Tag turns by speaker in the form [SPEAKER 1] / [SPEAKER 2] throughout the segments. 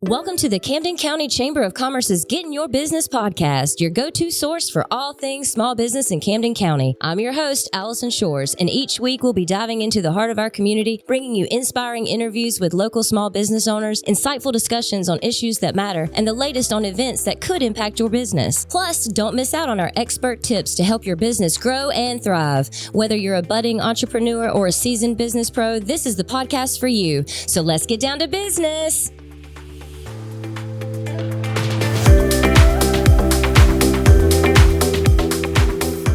[SPEAKER 1] Welcome to the Camden County Chamber of Commerce's Get in Your Business podcast, your go-to source for all things small business in Camden County. I'm your host, Allison Shores, and each week we'll be diving into the heart of our community, bringing you inspiring interviews with local small business owners, insightful discussions on issues that matter, and the latest on events that could impact your business. Plus, don't miss out on our expert tips to help your business grow and thrive. Whether you're a budding entrepreneur or a seasoned business pro, this is the podcast for you. So let's get down to business.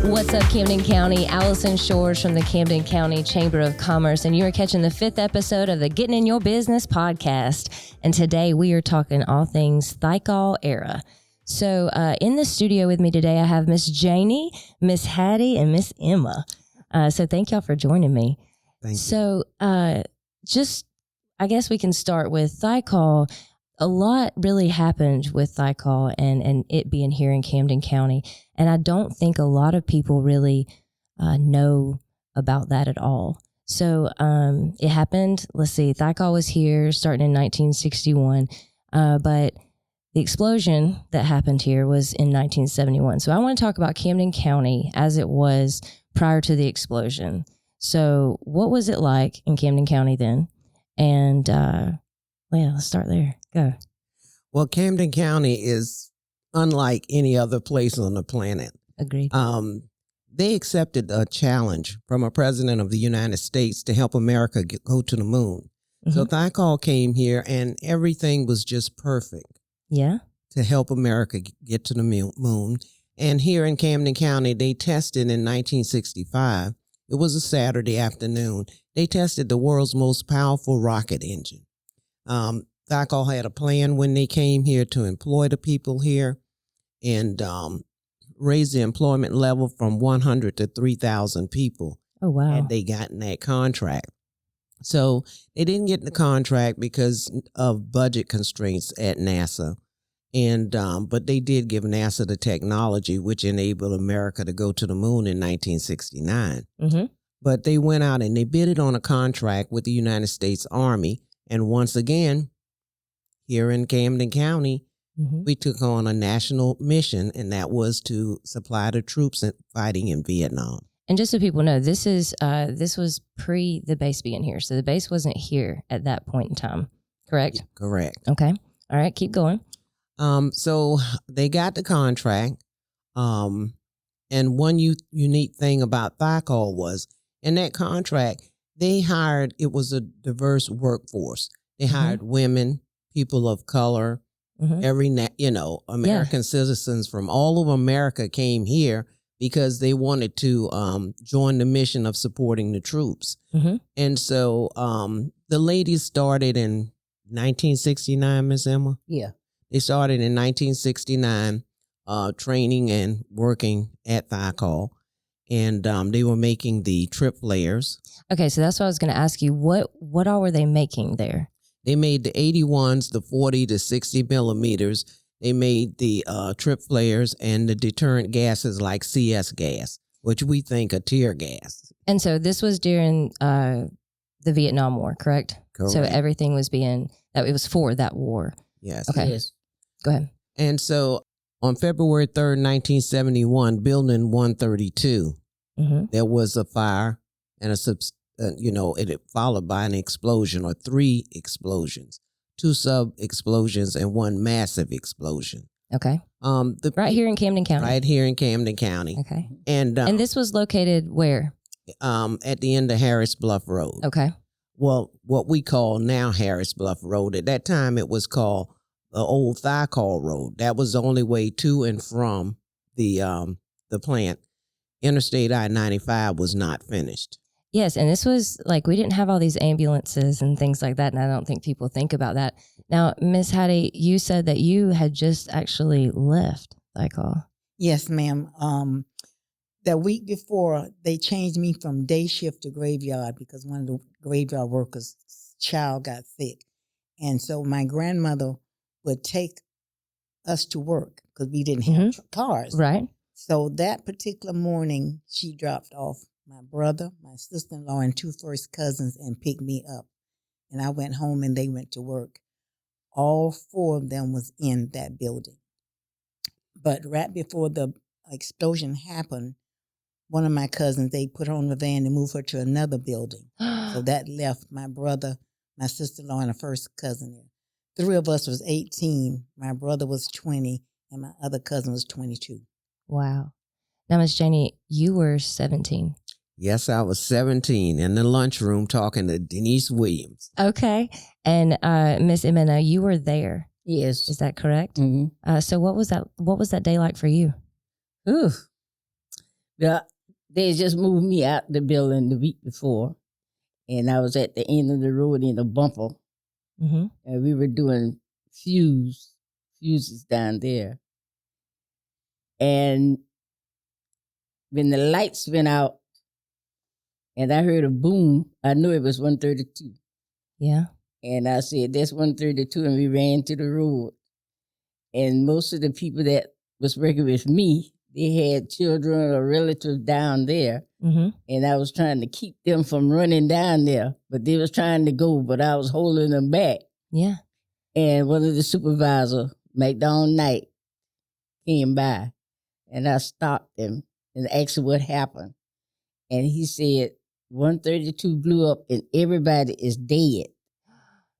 [SPEAKER 1] What's up, Camden County? Allison Shores from the Camden County Chamber of Commerce, and you are catching the 5th episode of the Getting in Your Business podcast. And today we are talking all things Thiokol era. So in the studio with me today, I have Miss Jannie, Miss Hattie, and Miss Emma. So thank y'all for joining me.
[SPEAKER 2] Thank you.
[SPEAKER 1] So I guess we can start with Thiokol. A lot really happened with Thiokol and it being here in Camden County. And I don't think a lot of people really know about that at all. So it happened, Thiokol was here starting in 1961, but the explosion that happened here was in 1971. So I want to talk about Camden County as it was prior to the explosion. So what was it like in Camden County then? And let's start there. Go.
[SPEAKER 2] Well, Camden County is unlike any other place on the planet.
[SPEAKER 1] Agreed.
[SPEAKER 2] They accepted a challenge from a president of the United States to help America go to the moon. Mm-hmm. So Thiokol came here and everything was just perfect.
[SPEAKER 1] Yeah.
[SPEAKER 2] To help America get to the moon. And here in Camden County, they tested in 1965. It was a Saturday afternoon. They tested the world's most powerful rocket engine. Thiokol had a plan when they came here to employ the people here and raise the employment level from 100 to 3,000 people.
[SPEAKER 1] Oh, wow.
[SPEAKER 2] Had they gotten that contract. So they didn't get the contract because of budget constraints at NASA. And but they did give NASA the technology, which enabled America to go to the moon in 1969. Mm-hmm. But they went out and they bid it on a contract with the United States Army. And once again, here in Camden County, we took on a national mission, and that was to supply the troops fighting in Vietnam.
[SPEAKER 1] And just so people know, this was pre the base being here. So the base wasn't here at that point in time, correct?
[SPEAKER 2] Yeah, correct.
[SPEAKER 1] Okay. All right, keep going.
[SPEAKER 2] So they got the contract. And one unique thing about Thiokol was, in that contract, it was a diverse workforce. They hired women, people of color, American citizens from all over America came here because they wanted to join the mission of supporting the troops. Mm-hmm. And so the ladies started in 1969, Miss Emma?
[SPEAKER 3] Yeah.
[SPEAKER 2] They started in 1969 training and working at Thiokol. And they were making the trip flares.
[SPEAKER 1] Okay, so that's what I was going to ask you. What all were they making there?
[SPEAKER 2] They made the 81s, the 40 to 60 millimeters. They made the trip flares and the deterrent gases like CS gas, which we think are tear gas.
[SPEAKER 1] And so this was during the Vietnam War, correct?
[SPEAKER 2] Correct.
[SPEAKER 1] So everything was it was for that war.
[SPEAKER 2] Yes.
[SPEAKER 1] Okay.
[SPEAKER 3] Yes.
[SPEAKER 1] Go ahead.
[SPEAKER 2] And so on February 3rd, 1971, Building 132, there was a fire and it followed by an explosion or 3 explosions, 2 sub-explosions and 1 massive explosion.
[SPEAKER 1] Okay. Right here in Camden County.
[SPEAKER 2] Right here in Camden County.
[SPEAKER 1] Okay.
[SPEAKER 2] And
[SPEAKER 1] this was located where?
[SPEAKER 2] At the end of Harris Bluff Road.
[SPEAKER 1] Okay.
[SPEAKER 2] Well, what we call now Harris Bluff Road. At that time, it was called the old Thiokol Road. That was the only way to and from the plant. Interstate I-95 was not finished.
[SPEAKER 1] Yes, and this was we didn't have all these ambulances and things like that, and I don't think people think about that. Now, Miss Hattie, you said that you had just actually left Thiokol.
[SPEAKER 3] Yes, ma'am. That week before, they changed me from day shift to graveyard because one of the graveyard workers' child got sick. And so my grandmother would take us to work because we didn't have cars.
[SPEAKER 1] Right.
[SPEAKER 3] So that particular morning, she dropped off my brother, my sister-in-law, and 2 first cousins and picked me up. And I went home and they went to work. All 4 of them was in that building. But right before the explosion happened, one of my cousins, they put her on the van and moved her to another building. So that left my brother, my sister-in-law, and a first cousin there. 3 of us was 18. My brother was 20, and my other cousin was 22.
[SPEAKER 1] Wow. Now, Miss Jannie, you were 17.
[SPEAKER 2] Yes, I was 17 in the lunchroom talking to Denise Williams.
[SPEAKER 1] Okay. And Miss Emma, you were there.
[SPEAKER 4] Yes.
[SPEAKER 1] Is that correct?
[SPEAKER 4] Mm-hmm.
[SPEAKER 1] So what was that day like for you?
[SPEAKER 4] Ooh. They just moved me out the building the week before, and I was at the end of the road in a bumper,
[SPEAKER 1] Mm-hmm.
[SPEAKER 4] and we were doing fuses down there. And when the lights went out and I heard a boom, I knew it was 132.
[SPEAKER 1] Yeah.
[SPEAKER 4] And I said, that's 132, and we ran to the road. And most of the people that was working with me, they had children or relatives down there.
[SPEAKER 1] Mm-hmm.
[SPEAKER 4] And I was trying to keep them from running down there. But they was trying to go, but I was holding them back.
[SPEAKER 1] Yeah.
[SPEAKER 4] And one of the supervisors, McDonald Knight, came by. And I stopped him and asked him what happened. And he said, 132 blew up and everybody is dead.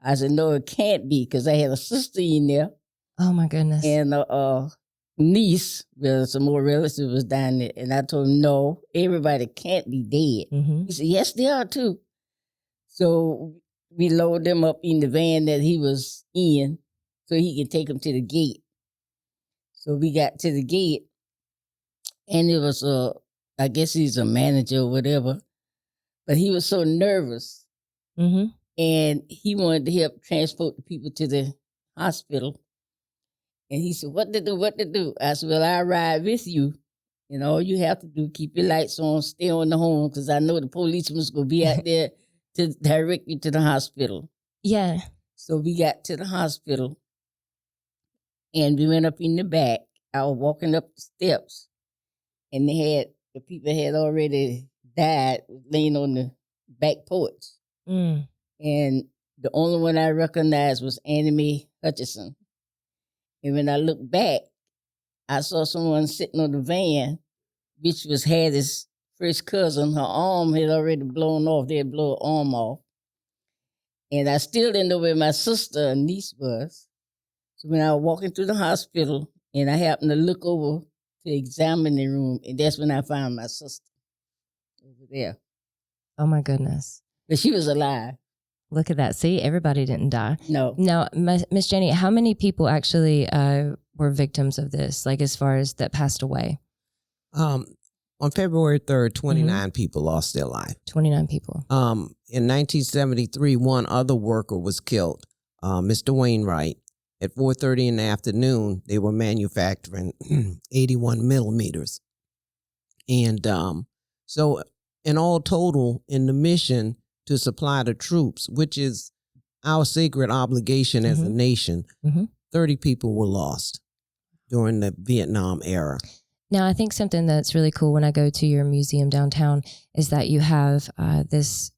[SPEAKER 4] I said, no, it can't be, because I had a sister in there.
[SPEAKER 1] Oh, my goodness.
[SPEAKER 4] And a niece, well, some more relatives was down there. And I told him, no, everybody can't be dead.
[SPEAKER 1] Mm-hmm.
[SPEAKER 4] He said, yes, they are too. So we loaded them up in the van that he was in so he could take them to the gate. So we got to the gate, and it was I guess he's a manager or whatever, but he was so nervous.
[SPEAKER 1] Mm-hmm.
[SPEAKER 4] And he wanted to help transport the people to the hospital. And he said, what to do? I said, well, I'll ride with you. And all you have to do, keep your lights on, stay on the horn, because I know the policeman's going to be out there to direct you to the hospital.
[SPEAKER 1] Yeah.
[SPEAKER 4] So we got to the hospital, and we went up in the back. I was walking up the steps, and the people had already died, laying on the back porch.
[SPEAKER 1] Mm.
[SPEAKER 4] And the only one I recognized was Annie Mae Hutchinson. And when I looked back, I saw someone sitting on the van, which was Hattie's first cousin. Her arm had already blown off. They had blown her arm off. And I still didn't know where my sister and niece was. So when I was walking through the hospital, and I happened to look over to the examining room, and that's when I found my sister over there.
[SPEAKER 1] Oh, my goodness.
[SPEAKER 4] But she was alive.
[SPEAKER 1] Look at that. See, everybody didn't die.
[SPEAKER 4] No.
[SPEAKER 1] Now, Miss Jannie, how many people actually were victims of this, like as far as that passed away?
[SPEAKER 2] On February 3rd, 29 people lost their life.
[SPEAKER 1] 29 people.
[SPEAKER 2] In 1973, one other worker was killed, Mr. Wainwright. At 4:30 in the afternoon, they were manufacturing 81 millimeters. And so in all total, in the mission to supply the troops, which is our sacred obligation as a nation, 30 people were lost during the Vietnam era.
[SPEAKER 1] Now, I think something that's really cool when I go to your museum downtown is that you have this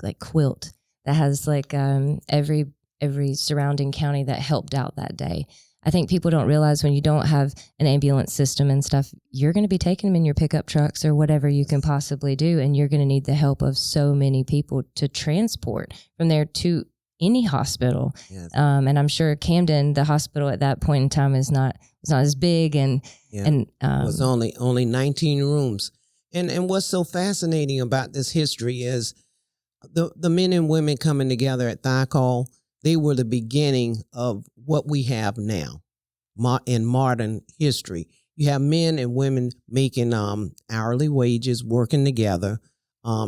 [SPEAKER 1] like quilt that has like every surrounding county that helped out that day. I think people don't realize when you don't have an ambulance system and stuff, you're going to be taking them in your pickup trucks or whatever you can possibly do, and you're going to need the help of so many people to transport from there to any hospital.
[SPEAKER 2] Yes.
[SPEAKER 1] And I'm sure Camden, the hospital at that point in time, was not as big, and
[SPEAKER 2] it was only 19 rooms. And what's so fascinating about this history is the men and women coming together at Thiokol. They were the beginning of what we have now in modern history. You have men and women making hourly wages, working together.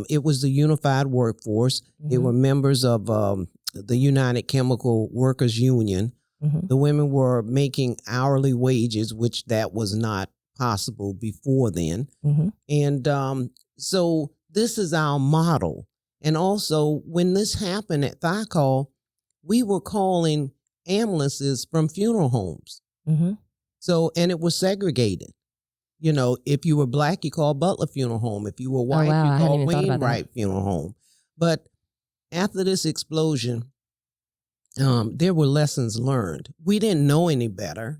[SPEAKER 2] It was the unified workforce. They were members of the United Chemical Workers Union. The women were making hourly wages, which that was not possible before then. And so this is our model. And also, when this happened at Thiokol, we were calling ambulances from funeral homes. So, and it was segregated. You know, if you were black, you called Butler Funeral Home. If you were white, you called Wainwright Funeral Home. But after this explosion, there were lessons learned. We didn't know any better,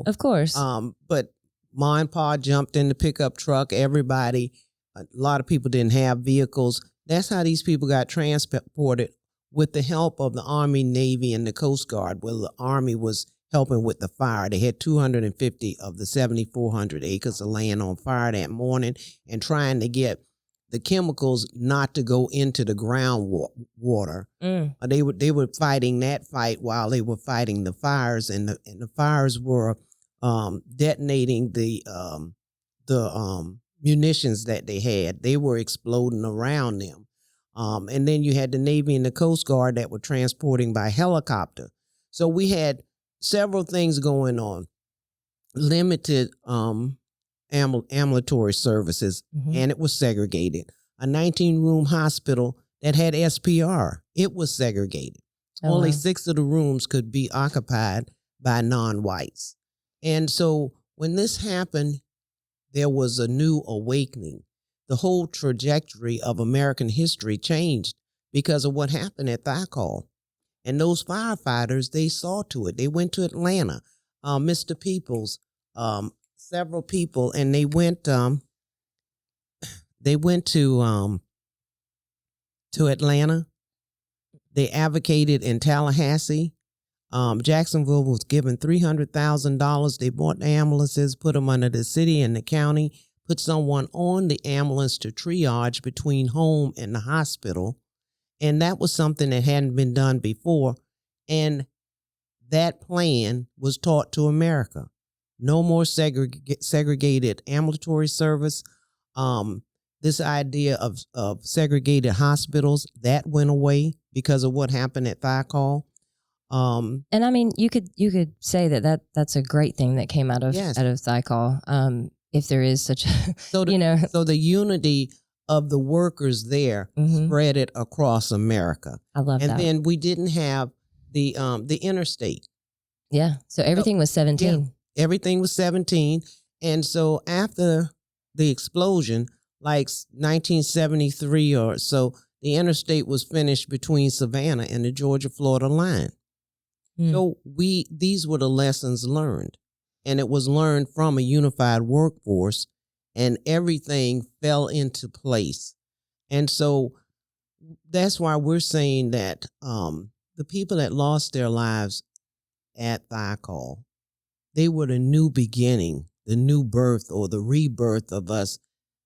[SPEAKER 1] Of course.
[SPEAKER 2] But Ma and Pa jumped in the pickup truck. Everybody, a lot of people didn't have vehicles. That's how these people got transported, with the help of the Army, Navy, and the Coast Guard, where the Army was helping with the fire. They had 250 of the 7,400 acres of land on fire that morning, and trying to get the chemicals not to go into the groundwater. They were fighting that fight while they were fighting the fires, and the fires were detonating the munitions that they had. They were exploding around them. And then you had the Navy and the Coast Guard that were transporting by helicopter. So we had several things going on. Limited ambulatory services, and it was segregated. A 19-room hospital that had SPR, it was segregated. Only 6 of the rooms could be occupied by non-whites. And so when this happened, there was a new awakening. The whole trajectory of American history changed because of what happened at Thiokol. And those firefighters, they saw to it. They went to Atlanta, Mr. Peoples, several people, and they went to Atlanta. They advocated in Tallahassee. Jacksonville was given $300,000. They bought the ambulances, put them under the city and the county, put someone on the ambulance to triage between home and the hospital. And that was something that hadn't been done before. And that plan was taught to America. No more segregated ambulatory service. This idea of segregated hospitals, that went away because of what happened at Thiokol.
[SPEAKER 1] And I mean, you could say that's a great thing that came out of Thiokol. If there is such a,
[SPEAKER 2] so the unity of the workers there spread it across America.
[SPEAKER 1] I love that.
[SPEAKER 2] And then we didn't have the interstate.
[SPEAKER 1] Yeah. So everything was 17.
[SPEAKER 2] Yeah, everything was 17. And so after the explosion, like 1973 or so, the interstate was finished between Savannah and the Georgia-Florida line. So these were the lessons learned. And it was learned from a unified workforce, and everything fell into place. And so that's why we're saying that the people that lost their lives at Thiokol, they were the new beginning, the new birth or the rebirth of us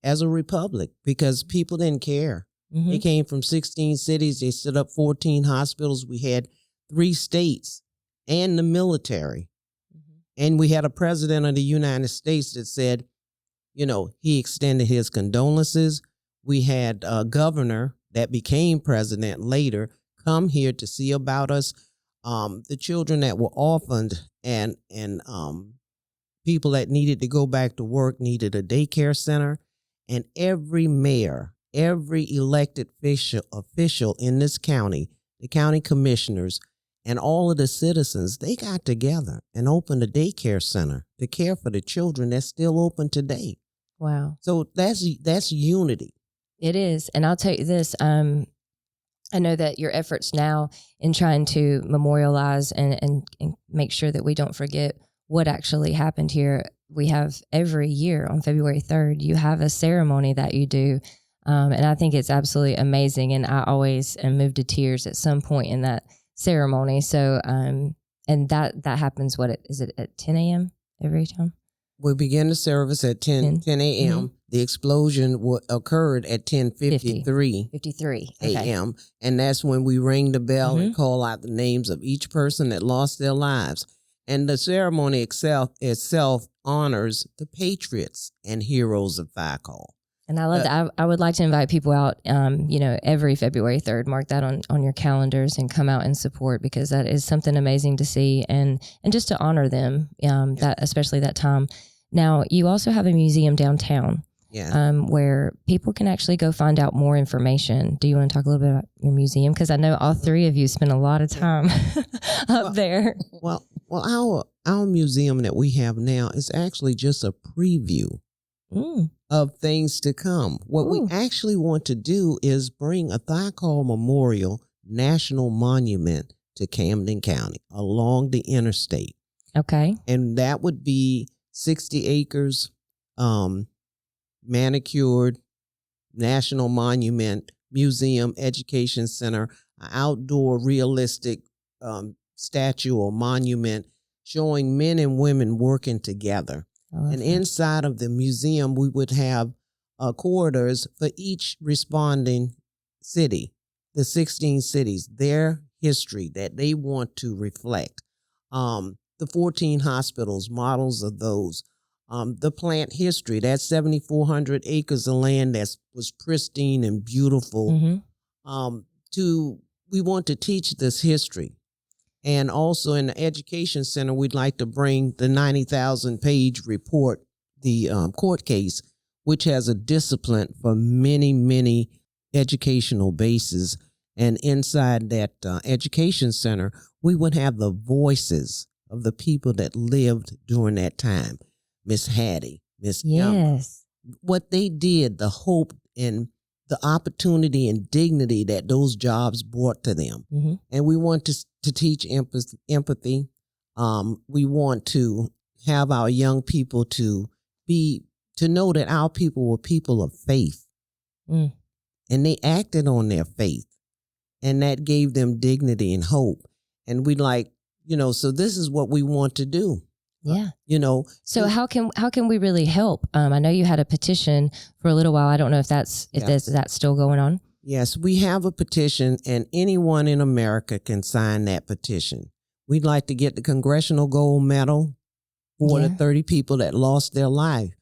[SPEAKER 2] as a republic, because people didn't care. They came from 16 cities. They set up 14 hospitals. We had 3 states and the military. And we had a president of the United States that said, he extended his condolences. We had a governor that became president later come here to see about us. The children that were orphaned and people that needed to go back to work needed a daycare center. And every mayor, every elected official in this county, the county commissioners, and all of the citizens, they got together and opened a daycare center to care for the children that's still open today.
[SPEAKER 1] Wow.
[SPEAKER 2] So that's unity.
[SPEAKER 1] It is. And I'll tell you this, I know that your efforts now in trying to memorialize and make sure that we don't forget what actually happened here, we have every year on February 3rd, you have a ceremony that you do. And I think it's absolutely amazing. And I always am moved to tears at some point in that ceremony. So, and that happens, is it at 10 a.m. every time?
[SPEAKER 2] We begin the service at 10 a.m. The explosion occurred at 10:53 a.m. And that's when we ring the bell and call out the names of each person that lost their lives. And the ceremony itself honors the patriots and heroes of Thiokol.
[SPEAKER 1] And I love that. I would like to invite people out, every February 3rd, mark that on your calendars and come out and support, because that is something amazing to see and just to honor them, that especially that time. Now, you also have a museum downtown where people can actually go find out more information. Do you want to talk a little bit about your museum? Because I know all 3 of you spend a lot of time up there.
[SPEAKER 2] Well, our museum that we have now is actually just a preview of things to come. What we actually want to do is bring a Thiokol Memorial National Monument to Camden County along the interstate.
[SPEAKER 1] Okay.
[SPEAKER 2] And that would be 60 acres, manicured, national monument, museum, education center, an outdoor realistic statue or monument showing men and women working together. And inside of the museum, we would have corridors for each responding city, the 16 cities, their history that they want to reflect. The 14 hospitals, models of those. The plant history, that's 7,400 acres of land that was pristine and beautiful. We want to teach this history. And also in the education center, we'd like to bring the 90,000 page report, the court case, which has a discipline for many, many educational bases. And inside that education center, we would have the voices of the people that lived during that time. Miss Hattie, Miss Emma, what they did, the hope and the opportunity and dignity that those jobs brought to them. And we want to teach empathy. We want to have our young people to know that our people were people of faith. And they acted on their faith. And that gave them dignity and hope. And we so this is what we want to do. So
[SPEAKER 1] how can we really help? I know you had a petition for a little while. I don't know if that's still going on.
[SPEAKER 2] Yes, we have a petition, and anyone in America can sign that petition. We'd like to get the Congressional Gold Medal for the 30 people that lost their life.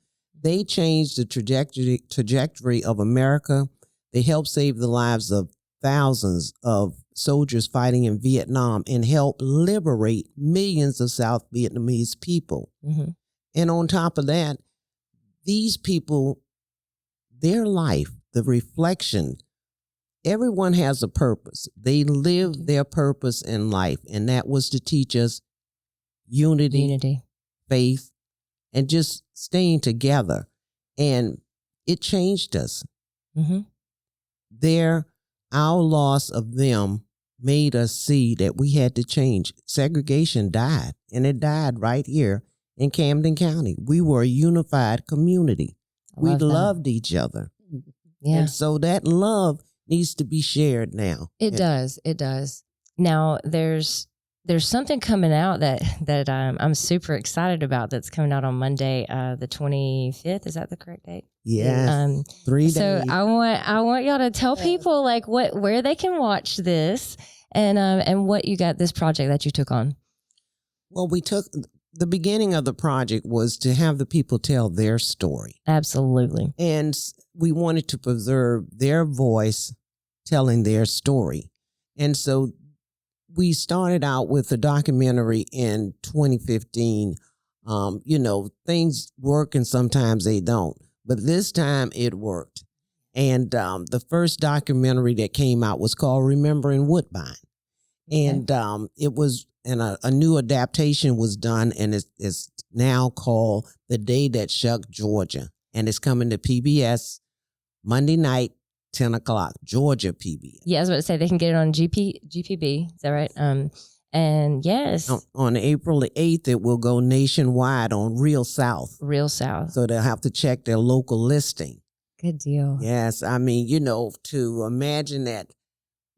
[SPEAKER 2] They changed the trajectory of America. They helped save the lives of thousands of soldiers fighting in Vietnam and help liberate millions of South Vietnamese people. And on top of that, these people, their life, the reflection, everyone has a purpose. They lived their purpose in life, and that was to teach us unity, faith, and just staying together. And it changed us. Our loss of them made us see that we had to change. Segregation died, and it died right here in Camden County. We were a unified community. We loved each other. And so that love needs to be shared now.
[SPEAKER 1] It does. Now, there's something coming out that I'm super excited about that's coming out on Monday, the 25th. Is that the correct date?
[SPEAKER 2] Yes. 3 days.
[SPEAKER 1] So I want y'all to tell people where they can watch this and what you got, this project that you took on.
[SPEAKER 2] Well, we took the beginning of the project was to have the people tell their story.
[SPEAKER 1] Absolutely.
[SPEAKER 2] And we wanted to preserve their voice telling their story. And so we started out with a documentary in 2015. Things work and sometimes they don't. But this time it worked. And the first documentary that came out was called Remembering Woodbine. And it was, and a new adaptation was done, and it's now called The Day That Shook Georgia. And it's coming to PBS Monday night, 10 o'clock, Georgia PBS.
[SPEAKER 1] Yeah, I was about to say they can get it on GPB. Is that right? And yes.
[SPEAKER 2] On April the 8th, it will go nationwide on Real South. So they'll have to check their local listing.
[SPEAKER 1] Good deal.
[SPEAKER 2] Yes. I mean, to imagine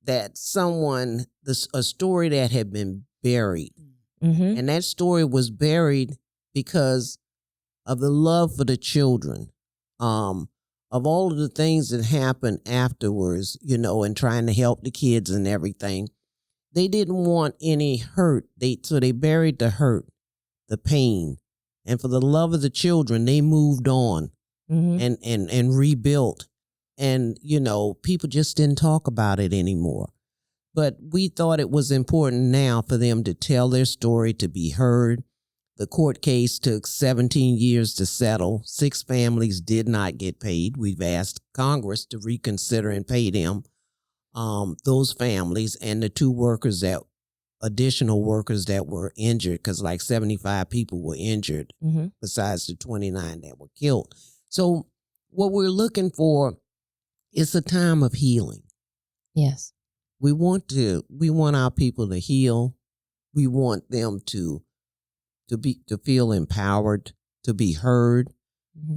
[SPEAKER 2] that someone, a story that had been buried. And that story was buried because of the love for the children. Of all of the things that happened afterwards, and trying to help the kids and everything. They didn't want any hurt. So they buried the hurt, the pain. And for the love of the children, they moved on and rebuilt. And, people just didn't talk about it anymore. But we thought it was important now for them to tell their story, to be heard. The court case took 17 years to settle. 6 families did not get paid. We've asked Congress to reconsider and pay them. Those families and the 2 additional workers that were injured, because 75 people were injured besides the 29 that were killed. So what we're looking for is a time of healing.
[SPEAKER 1] Yes.
[SPEAKER 2] we want our people to heal. We want them to feel empowered, to be heard,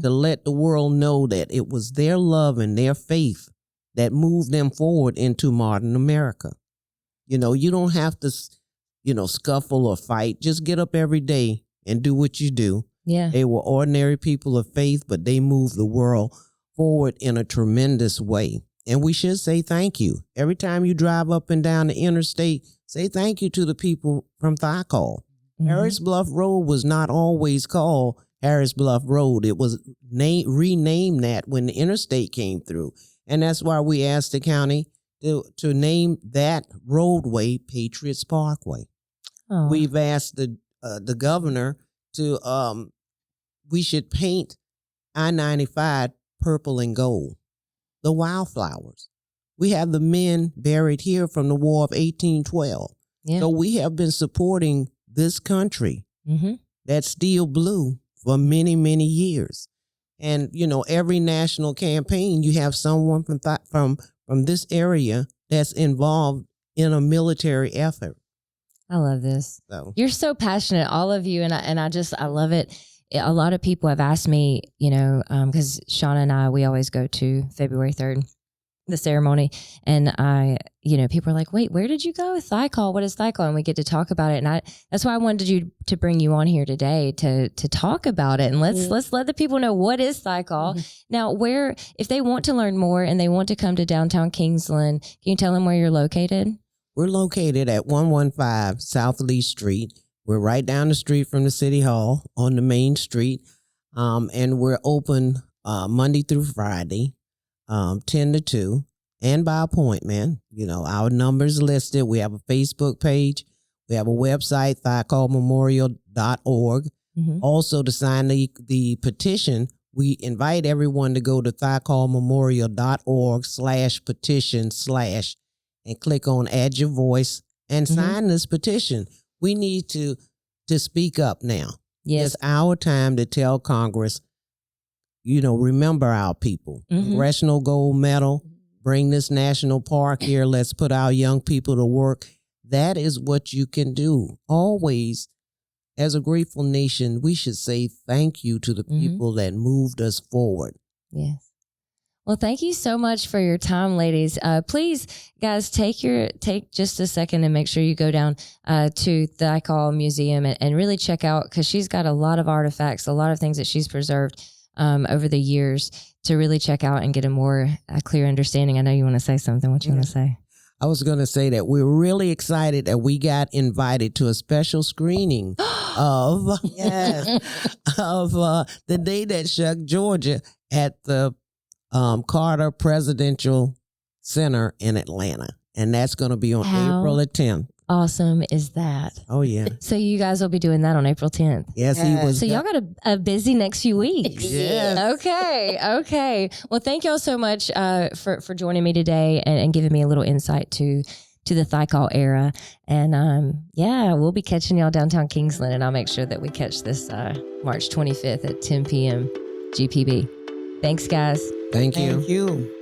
[SPEAKER 2] to let the world know that it was their love and their faith that moved them forward into modern America. You know, you don't have to, scuffle or fight. Just get up every day and do what you do.
[SPEAKER 1] Yeah.
[SPEAKER 2] They were ordinary people of faith, but they moved the world forward in a tremendous way. And we should say thank you. Every time you drive up and down the interstate, say thank you to the people from Thiokol. Harris Bluff Road was not always called Harris Bluff Road. It was renamed that when the interstate came through. And that's why we asked the county to name that roadway Patriots Parkway. Oh. We've asked the governor to, we should paint I-95 purple and gold. The wildflowers. We have the men buried here from the War of 1812. Yeah. So we have been supporting this country that's still blue for many, many years. And, every national campaign, you have someone from this area that's involved in a military effort.
[SPEAKER 1] I love this. So. You're so passionate, all of you, and I love it. A lot of people have asked me, because Shauna and I, we always go to February 3rd, the ceremony, and people are like, wait, where did you go? Thiokol, what is Thiokol? And we get to talk about it, and that's why I wanted to bring you on here today to talk about it, and let's let the people know what is Thiokol. Now, if they want to learn more and they want to come to downtown Kingsland, can you tell them where you're located?
[SPEAKER 2] We're located at 115 South Lee Street. We're right down the street from the City Hall on the main street, and we're open Monday through Friday, 10 to 2, and by appointment. Our number's listed. We have a Facebook page. We have a website, thiokolmemorial.org. Also, to sign the petition, we invite everyone to go to thiokolmemorial.org/petition/ and click on Add Your Voice and sign this petition. We need to speak up now. Yes. It's our time to tell Congress, remember our people. Congressional Gold Medal, bring this national park here. Let's put our young people to work. That is what you can do. Always, as a grateful nation, we should say thank you to the people that moved us forward.
[SPEAKER 1] Yes. Well, thank you so much for your time, ladies. Please, guys, take just a second and make sure you go down to Thiokol Museum and really check out, because she's got a lot of artifacts, a lot of things that she's preserved over the years to really check out and get a clear understanding. I know you want to say something. What you want to say?
[SPEAKER 2] I was going to say that we're really excited that we got invited to a special screening of The Day That Shook Georgia at the Carter Presidential Center in Atlanta. And that's going to be on April the 10th.
[SPEAKER 1] Awesome is that?
[SPEAKER 2] Oh, yeah.
[SPEAKER 1] So you guys will be doing that on April 10th?
[SPEAKER 2] Yes, he was.
[SPEAKER 1] So y'all got a busy next few weeks.
[SPEAKER 2] Yes.
[SPEAKER 1] Okay. Well, thank y'all so much for joining me today and giving me a little insight to the Thiokol era. And we'll be catching y'all downtown Kingsland, and I'll make sure that we catch this March 25th at 10 p.m. GPB. Thanks, guys.
[SPEAKER 2] Thank you.
[SPEAKER 3] Thank you.